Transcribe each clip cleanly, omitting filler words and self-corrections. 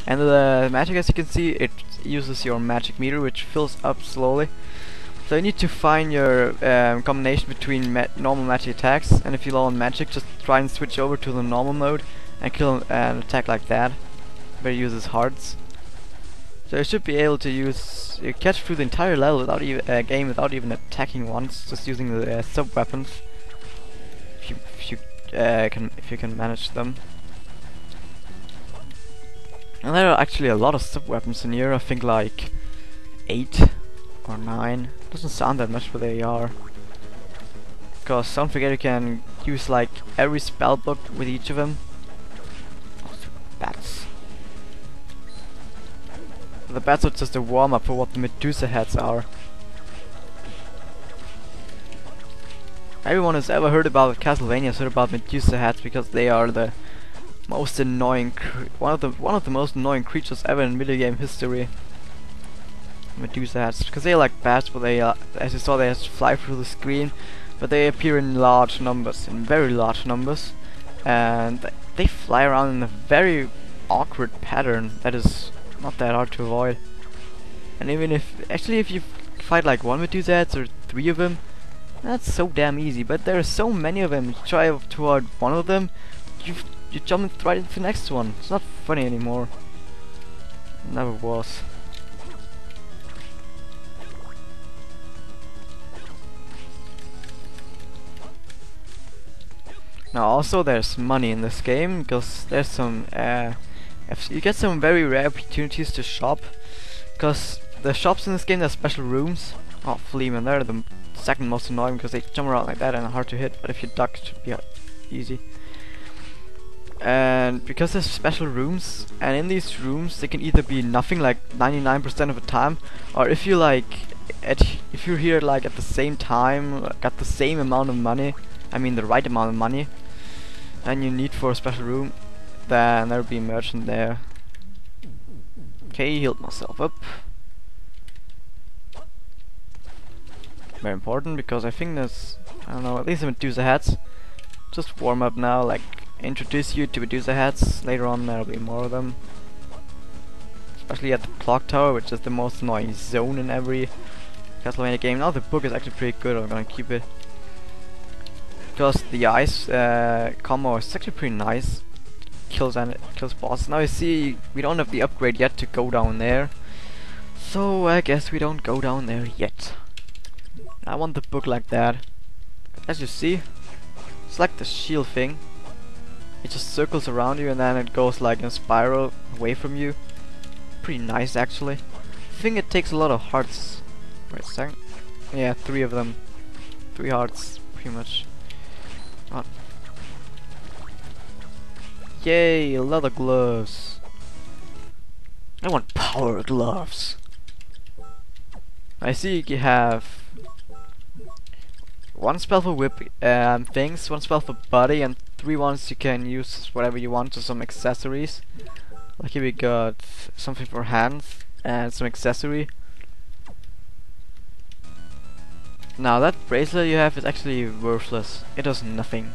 And the magic, as you can see, it uses your magic meter, which fills up slowly. So you need to find your combination between normal magic attacks, and if you're low on magic, just try and switch over to the normal mode and kill an attack like that, where it uses hearts. So you should be able to you catch through the entire level without even game without even attacking once, just using the sub weapons. If you can manage them. And there are actually a lot of sub weapons in here. I think like 8 or 9. Doesn't sound that much, but they are. Because don't forget you can use like every spell book with each of them. Bats. The bats are just a warm up for what the Medusa heads are. Everyone who's ever heard about Castlevania has heard about Medusa heads because they are the most annoying, one of the most annoying creatures ever in video game history. Medusa heads, because they are like bats, but they as you saw, they just fly through the screen, but they appear in large numbers, in very large numbers, and they fly around in a very awkward pattern that is not that hard to avoid. And even if you fight like one Medusa heads or 3 of them, that's so damn easy. But there are so many of them. You try to avoid one of them, you jump right into the next one. It's not funny anymore. It never was. Now also there's money in this game, because there's some you get some very rare opportunities to shop, because the shops in this game, there's special rooms. Oh, Fleaman, they're the second most annoying because they jump around like that and are hard to hit, but if you duck it should be easy. And because there's special rooms, and in these rooms they can either be nothing like 99% of the time, or if you if you're here like at the same time, got the same amount of money, I mean the right amount of money, and you need for a special room, then there'll be a merchant there. Okay, healed myself up. Very important, because I think there's, I don't know, at least the Medusa heads. Just warm up now, like introduce you to Medusa heads. Later on there'll be more of them. Especially at the clock tower, which is the most annoying zone in every Castlevania game. Now the book is actually pretty good, I'm gonna keep it. Because the ice combo is actually pretty nice. Kills bosses. Now you see we don't have the upgrade yet to go down there. So I guess we don't go down there yet. I want the book like that. As you see, it's like the shield thing. It just circles around you and then it goes like in a spiral away from you. Pretty nice actually. I think it takes a lot of hearts. Wait a second. Yeah, 3 of them. 3 hearts, pretty much. Oh. Yay, leather gloves. I want power gloves. I see you have 1 spell for whip things, 1 spell for body, and 3 ones you can use whatever you want to some accessories. Like here we got something for hands and some accessory. Now that bracelet you have is actually worthless. It does nothing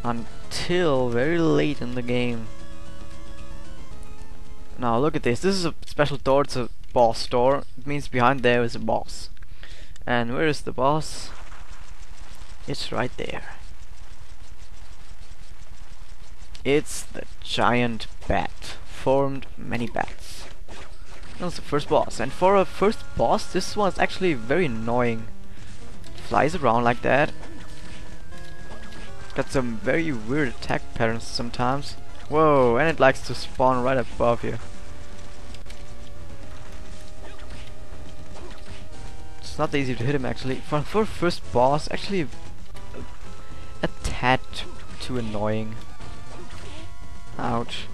until very late in the game. Now look at this. This is a special door. It's a boss door. It means behind there is a boss. And where is the boss? It's right there. It's the giant bat. Formed many bats. That's the first boss. And for a first boss, this one is actually very annoying. It flies around like that. It's got some very weird attack patterns sometimes. Whoa, and it likes to spawn right above you. It's not easy to hit him actually. For first boss, actually a tad too annoying. Ouch.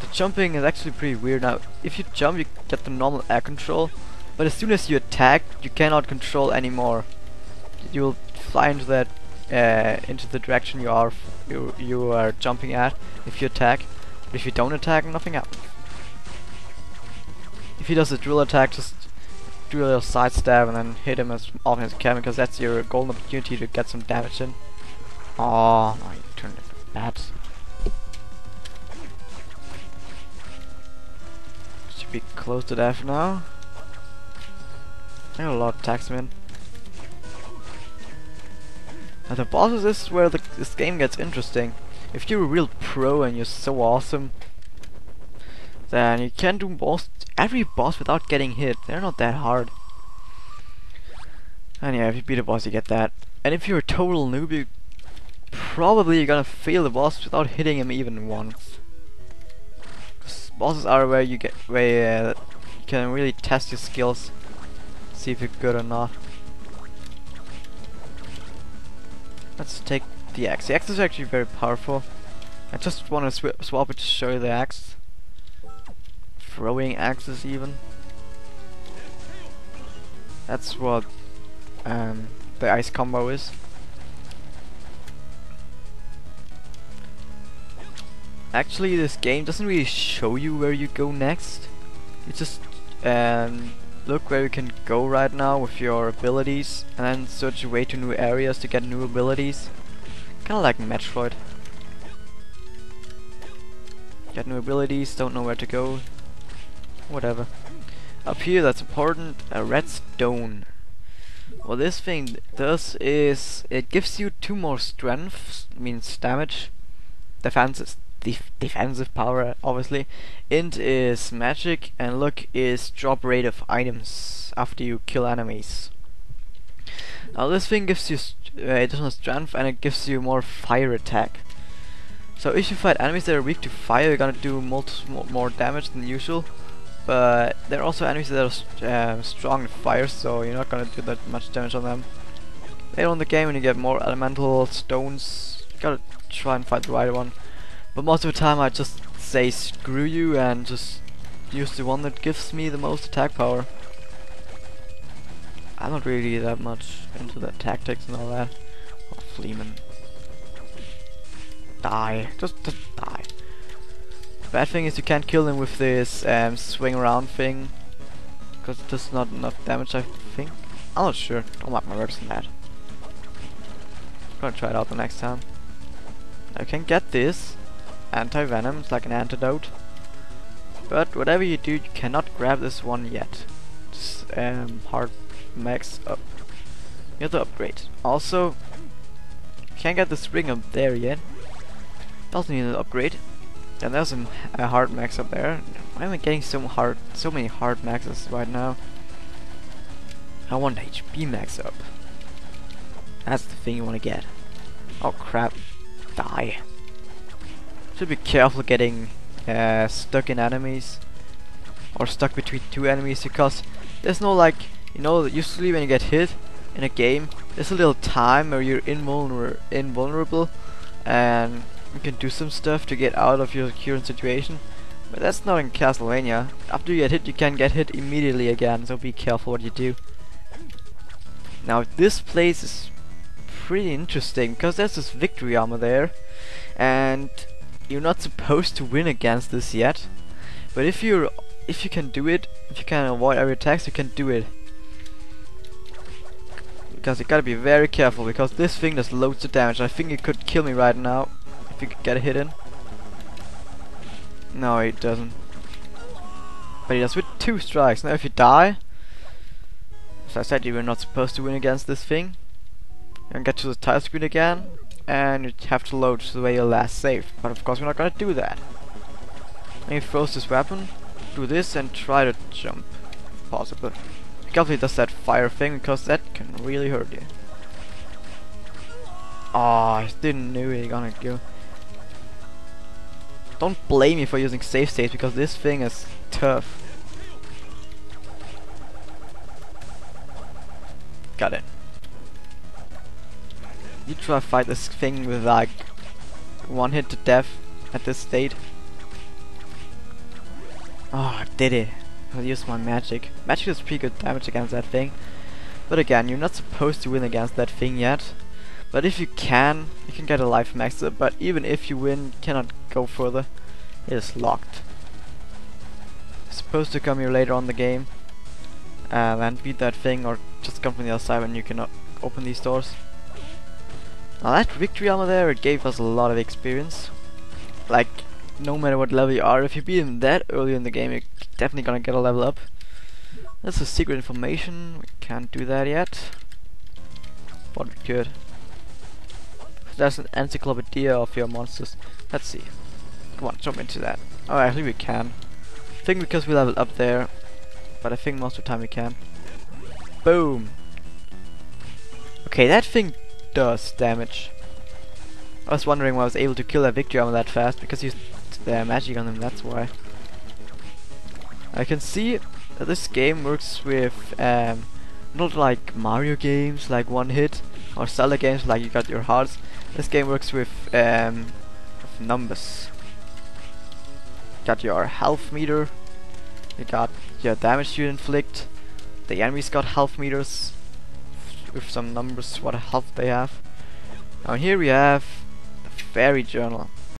The jumping is actually pretty weird. Now, if you jump, you get the normal air control, but as soon as you attack, you cannot control anymore. You will fly into that into the direction you are jumping at if you attack. But if you don't attack, nothing happens. If he does a drill attack, just do a little side stab and then hit him as often as you can, because that's your golden opportunity to get some damage in. Oh, no, you turned into bats. be close to death now. I got a lot of attacks, man. And the bosses is where this game gets interesting. If you're a real pro and you're so awesome, then you can do most every boss without getting hit. They're not that hard. And yeah, if you beat a boss, you get that. And if you're a total noob, you probably you're gonna fail the boss without hitting him even once. 'Cause bosses are where you can really test your skills, see if you're good or not. Let's take the axe. The axe is actually very powerful. I just want to swap it to show you the axe. Throwing axes even. That's what the ice combo is. Actually, this game doesn't really show you where you go next. You just look where you can go right now with your abilities, and then search your way to new areas to get new abilities. Kinda like Metroid. Get new abilities, don't know where to go. Whatever. Up here, that's important, a red stone. What this thing does is it gives you 2 more strength, means damage, defensive power obviously. Int is magic, and look is drop rate of items after you kill enemies. Now this thing gives you additional strength, and it gives you more fire attack. So if you fight enemies that are weak to fire, you're gonna do more damage than usual. But there are also enemies that are strong to fire, so you're not gonna do that much damage on them. Later on in the game, when you get more elemental stones, you gotta try and fight the right one. But most of the time I just say screw you and just use the one that gives me the most attack power. I'm not really that much into the tactics and all that. Oh, Fleeman. Die. Just die. The bad thing is you can't kill him with this swing around thing, because it does not enough damage, I think. I'm not sure. Don't mark my words on that. I'm gonna try it out the next time. I can get this anti-venom, it's like an antidote. But whatever you do, you cannot grab this one yet. Just hard max up. You have to upgrade. Also, you can't get this ring up there yet. Doesn't need an upgrade. And there's a hard max up there. Why am I getting so many hard maxes right now? I want HP max up. That's the thing you want to get. Oh crap. Die. Should be careful getting stuck in enemies. Or stuck between 2 enemies, because there's no, like, you know, usually when you get hit in a game, there's a little time where you're invulnerable and you can do some stuff to get out of your current situation. But that's not in Castlevania. After you get hit, you can get hit immediately again, so be careful what you do. Now this place is pretty interesting, because there's this victory armor there, and you're not supposed to win against this yet. But if you can do it, if you can avoid every attacks, you can do it. Because you gotta be very careful, because this thing does loads of damage. I think it could kill me right now if you could get a hit in. No, it doesn't. But it does with 2 strikes. Now if you die, as I said, you were not supposed to win against this thing. You can get to the title screen again, and you have to load the way you last saved. But of course we're not gonna do that. And you throws this weapon, do this, and try to jump, if possible. Be careful he does that fire thing, because that can really hurt you. Oh, I didn't know he was gonna go. Don't blame me for using save states, because this thing is tough. Got it. You try to fight this thing with like 1 hit to death at this state. Oh, I did it. I'll use my magic. Magic does pretty good damage against that thing. But again, you're not supposed to win against that thing yet. But if you can get a life max up. But even if you win, you cannot go further. It is locked. You're supposed to come here later on in the game and beat that thing, or just come from the other side when you cannot open these doors. Now that victory armor there, it gave us a lot of experience. Like, no matter what level you are, if you beat him that early in the game, you're definitely gonna get a level up. That's a secret information. We can't do that yet, but we could. There's an encyclopedia of your monsters. Let's see. Come on, jump into that. Oh, actually we can. I think because we leveled up there, but I think most of the time we can. Boom. Okay, that thing does damage. I was wondering why I was able to kill that Victory Armor that fast, because he used magic on him, that's why. I can see that this game works with not like Mario games, like one hit, or Zelda games, like you got your hearts. This game works with numbers. Got your health meter, you got your damage you inflict, the enemies got health meters with some numbers, what health they have. Now here we have the Fairy Journal.